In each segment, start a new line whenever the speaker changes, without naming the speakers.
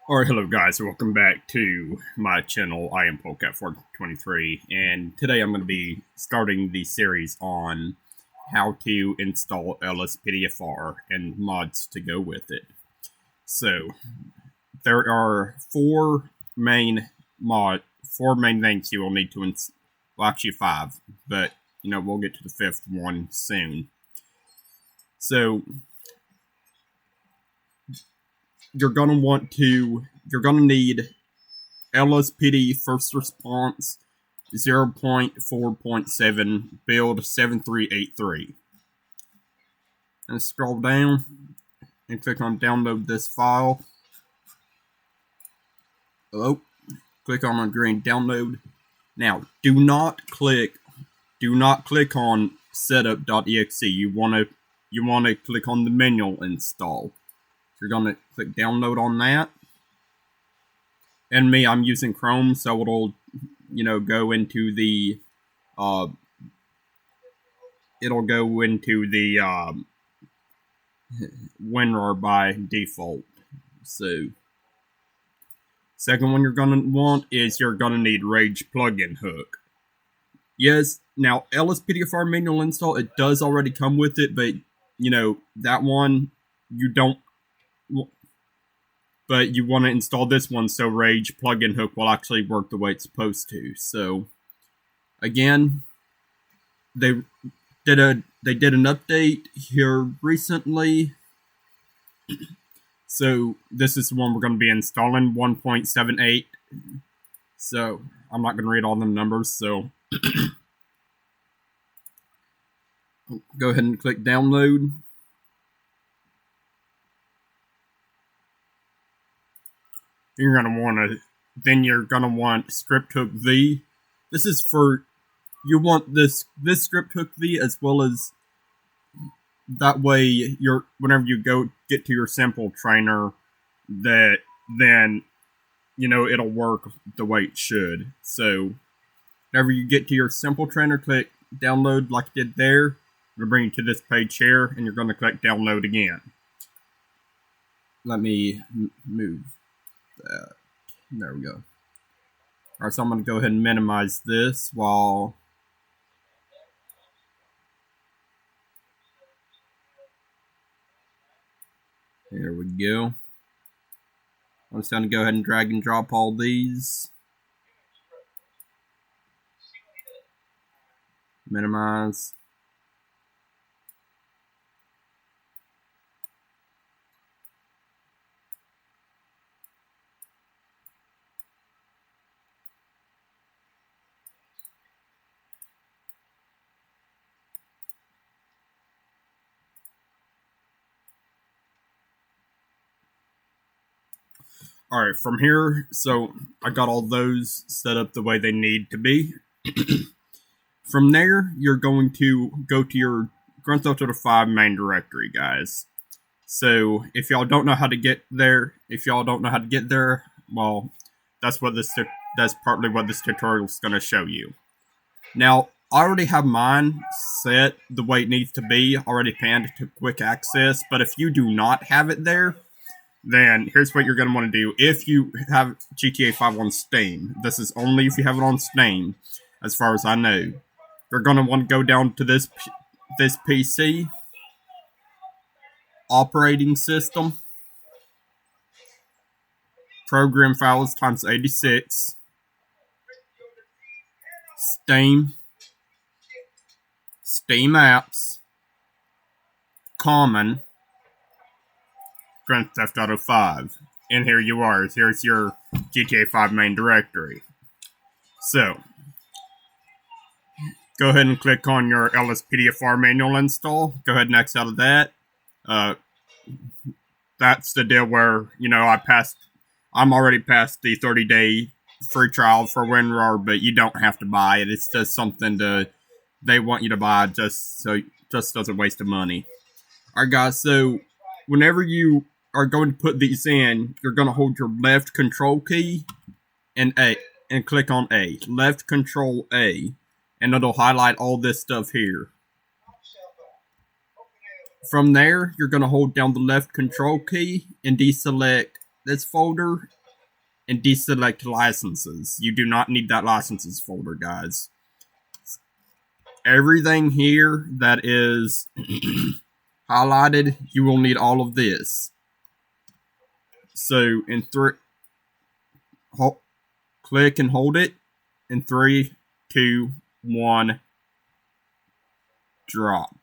Alright, hello guys, welcome back to my channel. I am Polecat423, and today I'm going to be starting the series on how to install LSPDFR and mods to go with it. So, there are four main things you will need to install. Well, actually five, but we'll get to the fifth one soon. So, you're gonna need LSPD first response 0.4.7 build 7383. And scroll down and click on download this file. Oh, click on the green download. Now, do not click on setup.exe. You wanna click on the manual install. You're gonna click download on that. And me, I'm using Chrome, so it'll, go into the, WinRAR by default. So, second one you're gonna want is you're gonna need RagePluginHook. Yes, now LSPDFR manual install, it does already come with it, but that one you don't. But you want to install this one so RagePluginHook will actually work the way it's supposed to. So, again, they did an update here recently. So this is the one we're going to be installing, 1.78. So I'm not going to read all the numbers. So go ahead and click download. You're gonna want ScriptHookV. This is for, you want this ScriptHookV as well as, that way whenever you go get to your sample trainer, then it'll work the way it should. So whenever you get to your sample trainer, click download like you did there. It'll bring you to this page here, and you're going to click download again. Let me move that. There we go. Alright, so I'm going to go ahead and minimize this while... There we go. I'm just going to go ahead and drag and drop all these. Minimize. Alright, from here, so I got all those set up the way they need to be. From there, you're going to go to your Grand Theft Auto 5 main directory, guys. So, if y'all don't know how to get there, well, that's partly what this tutorial is going to show you. Now, I already have mine set the way it needs to be, already panned to quick access, but if you do not have it there, then here's what you're going to want to do. If you have GTA 5 on Steam, this is only if you have it on Steam, as far as I know. You're going to want to go down to this PC, operating system, program files times 86, Steam apps, common, Grand Theft Auto 5. And here you are. Here's your GTA 5 main directory. So, go ahead and click on your LSPDFR manual install. Go ahead and X out of that. That's the deal where, I'm already past the 30-day free trial for WinRAR, but you don't have to buy it. It's just something they want you to buy just doesn't waste the money. Alright guys, so whenever you are going to put these in, you're going to hold your left control key and click on A. Left control A. And it'll highlight all this stuff here. From there, you're going to hold down the left control key and deselect this folder and deselect licenses. You do not need that licenses folder, guys. Everything here that is highlighted, you will need all of this. So in click and hold it. In 3, 2, 1, drop.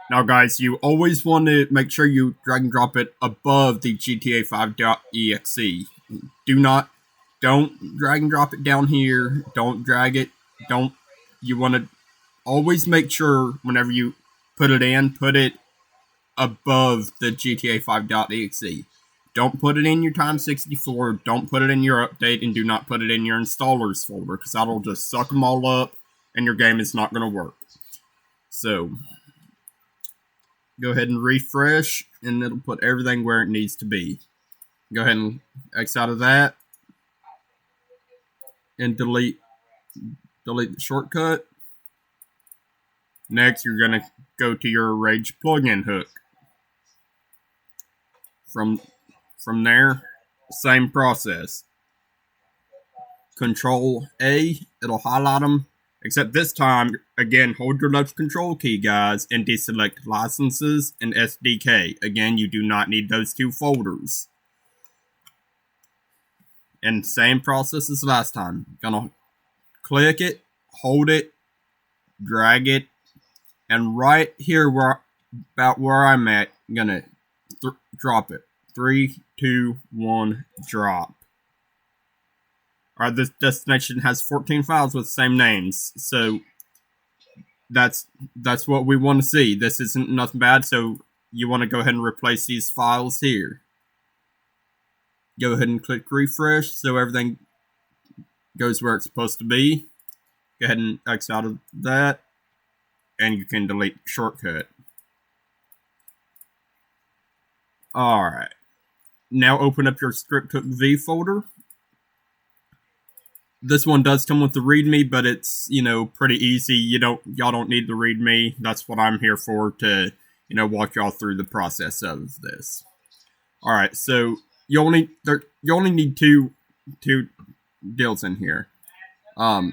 Now, guys, you always want to make sure you drag and drop it above the GTA 5.exe. Don't drag and drop it down here. Don't drag it. You want to always make sure whenever you put it in, put it above the GTA 5.exe. Don't put it in your Time64, don't put it in your update, and do not put it in your installers folder, because that'll just suck them all up, and your game is not going to work. So, go ahead and refresh, and it'll put everything where it needs to be. Go ahead and X out of that, and delete the shortcut. Next, you're going to go to your RagePluginHook. From there, same process. Control A, it'll highlight them. Except this time, again, hold your left control key, guys, and deselect licenses and SDK. Again, you do not need those two folders. And same process as last time. Gonna click it, hold it, drag it, and right here about where I'm at, I'm gonna drop it. 3, 2, 1, drop. Alright, this destination has 14 files with the same names, so that's what we want to see. This isn't nothing bad, so you want to go ahead and replace these files here. Go ahead and click refresh so everything goes where it's supposed to be. Go ahead and X out of that, and you can delete shortcut. Alright. Now open up your ScriptHookV folder. This one does come with the README, but it's, pretty easy. Y'all don't need the README. That's what I'm here for, to, walk y'all through the process of this. Alright, so you only need two deals in here. So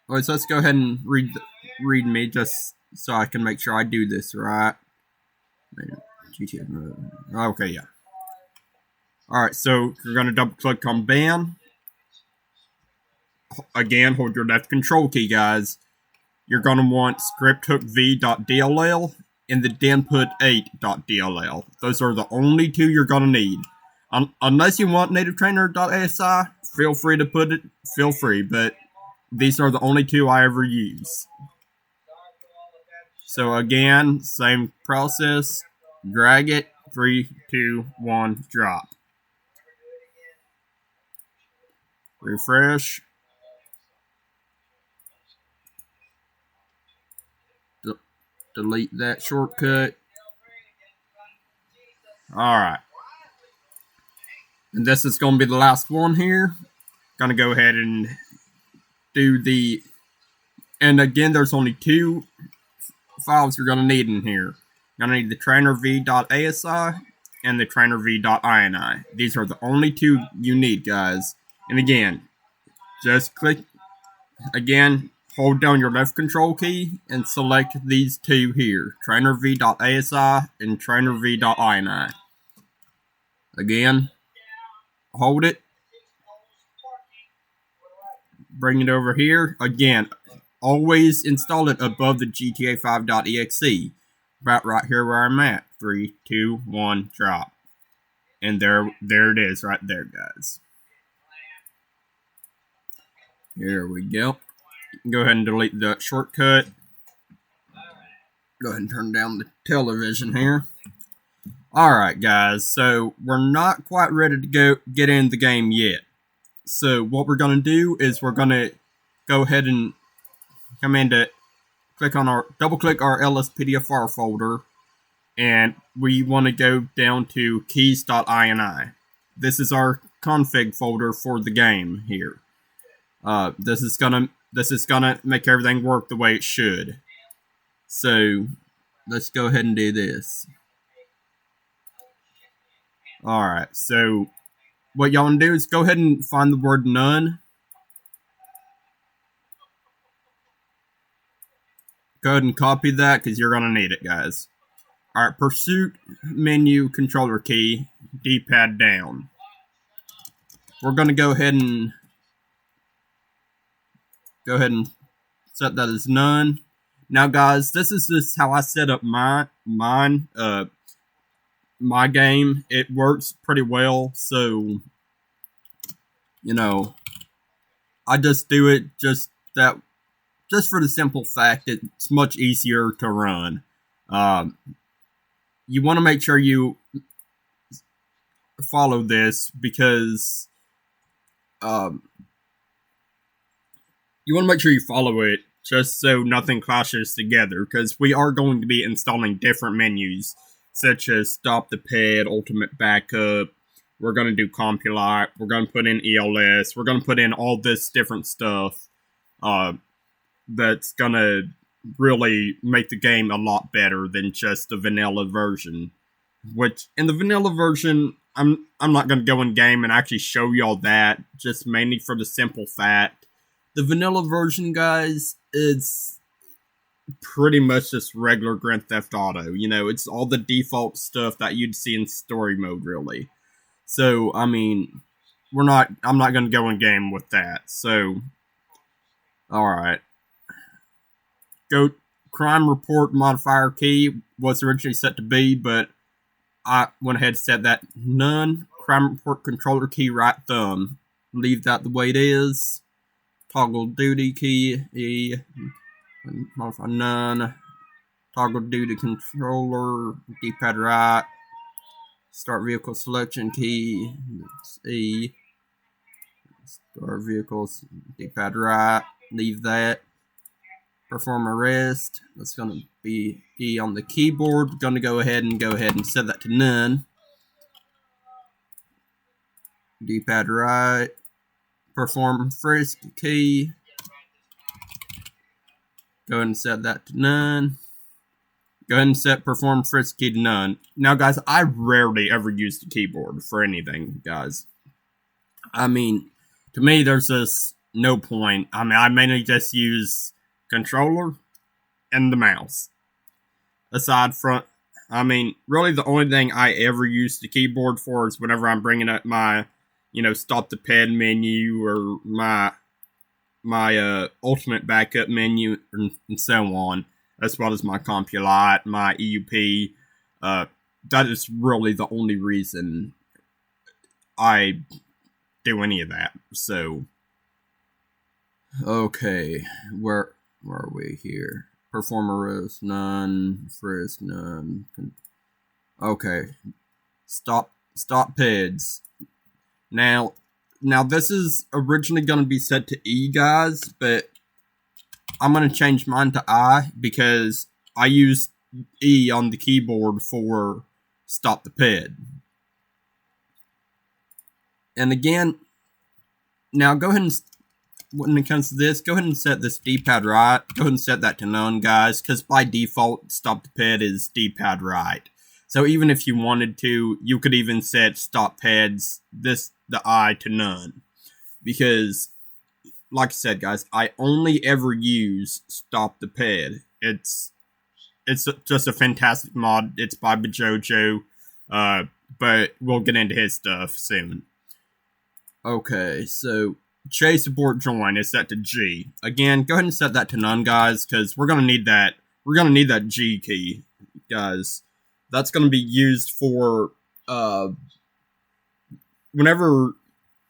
let's go ahead and read README just so I can make sure I do this right. Okay, yeah. Alright, so you're going to double click on ban. Again, hold your left control key, guys. You're going to want ScriptHookV.dll and the denput8.dll. Those are the only two you're going to need. Unless you want nativetrainer.asi, feel free to put it, but these are the only two I ever use. So again, same process, drag it, 3, 2, 1, drop. Refresh. Delete that shortcut. Alright. And this is going to be the last one here. Gonna go ahead and do the... And again, there's only two files you're going to need in here. You're going to need the trainerv.asi and the trainerv.ini. These are the only two you need, guys. And again, just click, again, hold down your left control key and select these two here, trainerv.asi and trainerv.ini. Again, hold it, bring it over here. Again, always install it above the GTA 5.exe, about right here where I'm at. 3, 2, 1, drop. And there it is right there, guys. Here we go. Go ahead and delete the shortcut. Go ahead and turn down the television here. Alright, guys. So, we're not quite ready to get in the game yet. So, what we're going to do is we're going to go ahead and come in to double click our LSPDFR folder. And we want to go down to keys.ini. This is our config folder for the game here. This is gonna make everything work the way it should. So let's go ahead and do this. Alright, so what y'all want to do is go ahead and find the word none. Go ahead and copy that because you're going to need it, guys. Alright, pursuit menu controller key, D-pad down. We're going to go ahead and set that as none. Now, guys, this is just how I set up my game. It works pretty well, so you know, I just do it just for the simple fact that it's much easier to run. You want to make sure you follow this because you want to make sure you follow it just so nothing clashes together, because we are going to be installing different menus such as stop the ped, ultimate backup. We're going to do compilot. We're going to put in ELS. We're going to put in all this different stuff that's going to really make the game a lot better than just the vanilla version. Which, in the vanilla version, I'm not going to go in game and actually show y'all that, just mainly for the simple fact. The vanilla version, guys, is pretty much just regular Grand Theft Auto. You know, it's all the default stuff that you'd see in story mode, really. So, I mean, I'm not going to go in game with that. So, alright. Go, crime report modifier key was originally set to be, but I went ahead and set that none. Crime report controller key, right thumb. Leave that the way it is. Toggle duty key, E. Modify none. Toggle duty controller, D-pad right. Start vehicle selection key, E. Start vehicles, D-pad right. Leave that. Perform arrest. That's going to be E on the keyboard. Going to go ahead and set that to none. D-pad right. Perform frisk key. Go ahead and set that to none. Go ahead and set perform frisk key to none. Now, guys, I rarely ever use the keyboard for anything, guys. I mean, to me, there's just no point. I mean, I mainly just use controller and the mouse. Aside from, I mean, really the only thing I ever use the keyboard for is whenever I'm bringing up my, stop the ped menu or my ultimate backup menu and so on, as well as my compilot, my EUP. That is really the only reason I do any of that. So, okay, where are we here? Perform arrest, none. Frisk, none. Okay. Stop peds. Now this is originally going to be set to E, guys, but I'm going to change mine to I because I use E on the keyboard for stop the ped. And again, now go ahead and, when it comes to this, go ahead and set this D-pad right. Go ahead and set that to none, guys, because by default, stop the ped is D-pad right. So even if you wanted to, you could even set stop peds, the I to none. Because, like I said, guys, I only ever use stop the ped. It's just a fantastic mod. It's by Bajojo, but we'll get into his stuff soon. Okay, so chase abort join is set to G. Again, go ahead and set that to none, guys, because we're gonna need that. We're gonna need that G key, guys. That's gonna be used for whenever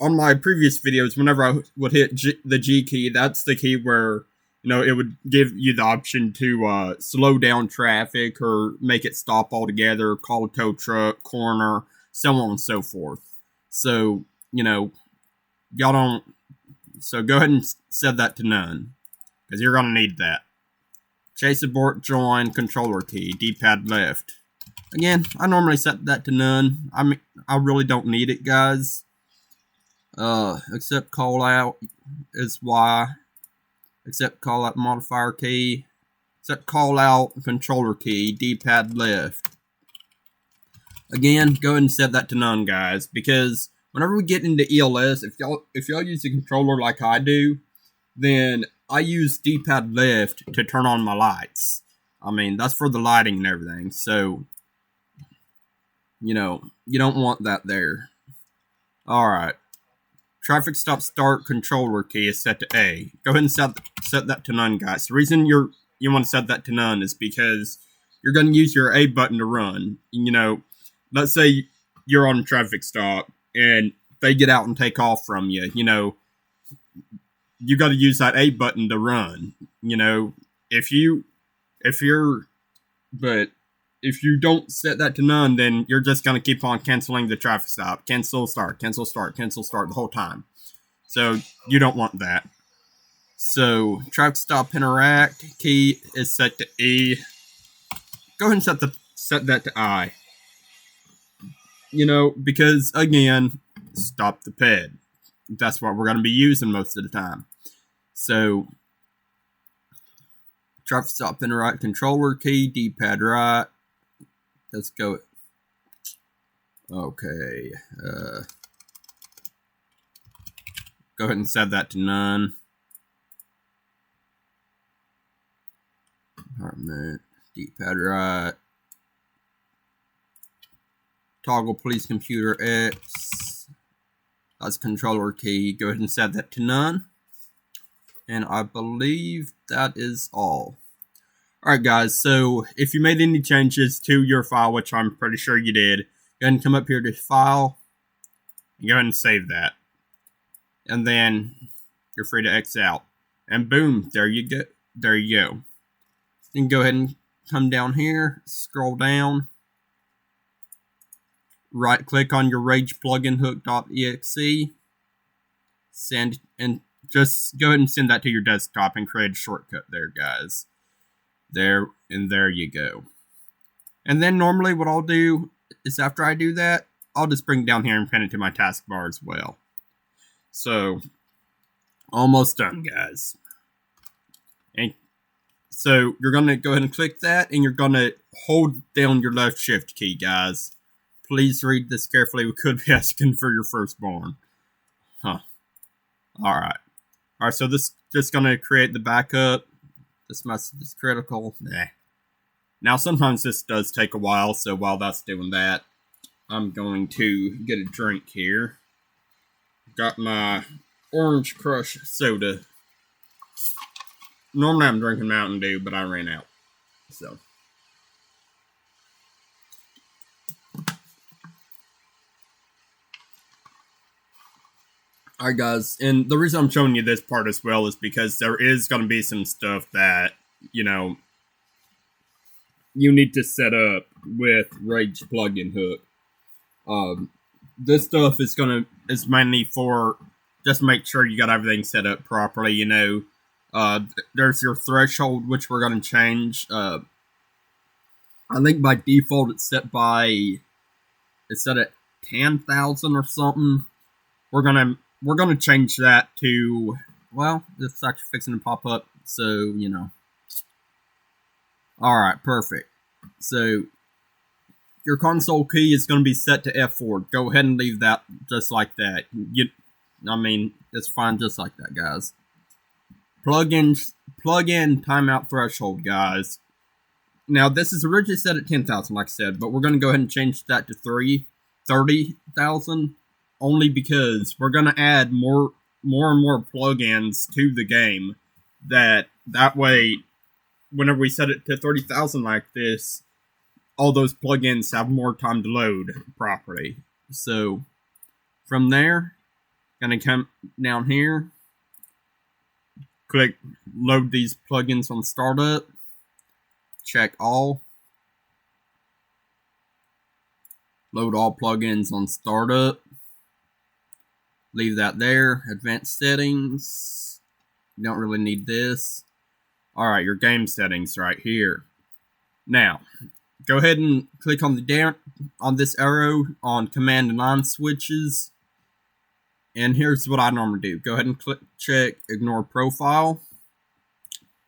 on my previous videos, whenever I would hit the G key, that's the key where it would give you the option to slow down traffic or make it stop altogether, call a tow truck, corner, so on and so forth. So y'all don't. So go ahead and set that to none, because you're going to need that. Chase abort join controller key, D-pad left. Again, I normally set that to none. I mean, I really don't need it, guys. Except call out is Y. Except call out modifier key. Except call out controller key, D-pad left. Again, go ahead and set that to none, guys, because whenever we get into ELS, if y'all use a controller like I do, then I use D-pad left to turn on my lights. I mean, that's for the lighting and everything. So, you know, you don't want that there. Alright. Traffic stop start controller key is set to A. Go ahead and set that to none, guys. The reason you want to set that to none is because you're going to use your A button to run. You know, let's say you're on a traffic stop and they get out and take off from you. You know, you got to use that A button to run. You know, if you don't set that to none, then you're just going to keep on canceling the traffic stop. Cancel, start, cancel, start, cancel, start the whole time. So you don't want that. So traffic stop interact key is set to E. Go ahead and set that to I. You know, because again, stop the ped. That's what we're going to be using most of the time. So traffic stop interact controller key, D-pad right. Let's go. Okay. Go ahead and set that to none. Department. D-pad right. Toggle police computer X. That's controller key. Go ahead and set that to none. And I believe that is all. Alright guys, so if you made any changes to your file, which I'm pretty sure you did, go ahead and come up here to File, and go ahead and save that. And then you're free to X out. And boom, there you go. There you go. Then go ahead and come down here, scroll down, right click on your RagePluginHook.exe, send, and just go ahead and send that to your desktop and create a shortcut there, guys. There, and there you go. And then normally what I'll do is after I do that, I'll just bring it down here and pin it to my taskbar as well. So, almost done, guys. And so, you're going to go ahead and click that, and you're going to hold down your left shift key, guys. Please read this carefully. We could be asking for your firstborn. Huh. Alright. Alright, so this just going to create the backup. This message is critical. Nah. Now, sometimes this does take a while, so while that's doing that, I'm going to get a drink here. Got my Orange Crush soda. Normally I'm drinking Mountain Dew, but I ran out. So. Alright guys, and the reason I'm showing you this part as well is because there is going to be some stuff that, you know, you need to set up with RagePluginHook. This stuff is mainly for just make sure you got everything set up properly, you know. There's your threshold, which we're going to change. I think by default it's set at 10,000 or something. We're gonna change that to, well, it's actually fixing to pop up, so, you know. Alright, perfect. So, your console key is going to be set to F4. Go ahead and leave that just like that. I mean, it's fine just like that, guys. Plug in timeout threshold, guys. Now, this is originally set at 10,000, like I said, but we're going to go ahead and change that to 30,000. Only because we're going to add more and more plugins to the game. That way, whenever we set it to 30,000 like this, all those plugins have more time to load properly. So, from there, going to come down here, click load these plugins on startup, check all, load all plugins on startup. Leave that there. Advanced settings. You don't really need this. Alright, your game settings right here. Now, go ahead and click on this arrow on command line switches. And here's what I normally do. Go ahead and check ignore profile.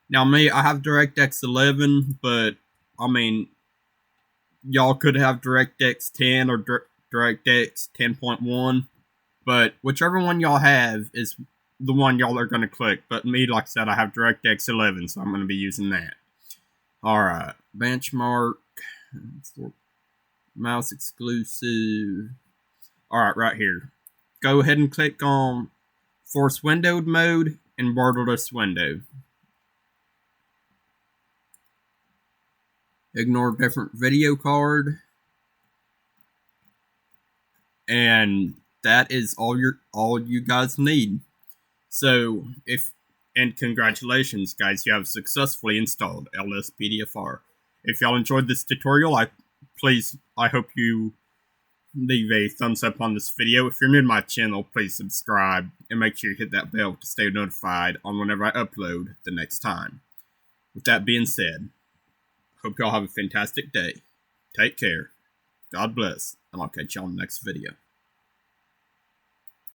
Now me, I have DirectX 11, but I mean, y'all could have DirectX 10 or DirectX 10.1. But whichever one y'all have is the one y'all are going to click. But me, like I said, I have DirectX 11, so I'm going to be using that. Alright, benchmark, mouse exclusive. Alright, right here. Go ahead and click on Force Windowed Mode and Borderless Window. Ignore different video card. And that is all you guys need. So and congratulations guys, you have successfully installed LSPDFR. If y'all enjoyed this tutorial, I hope you leave a thumbs up on this video. If you're new to my channel, please subscribe and make sure you hit that bell to stay notified on whenever I upload the next time. With that being said, hope y'all have a fantastic day. Take care. God bless, and I'll catch y'all in the next video.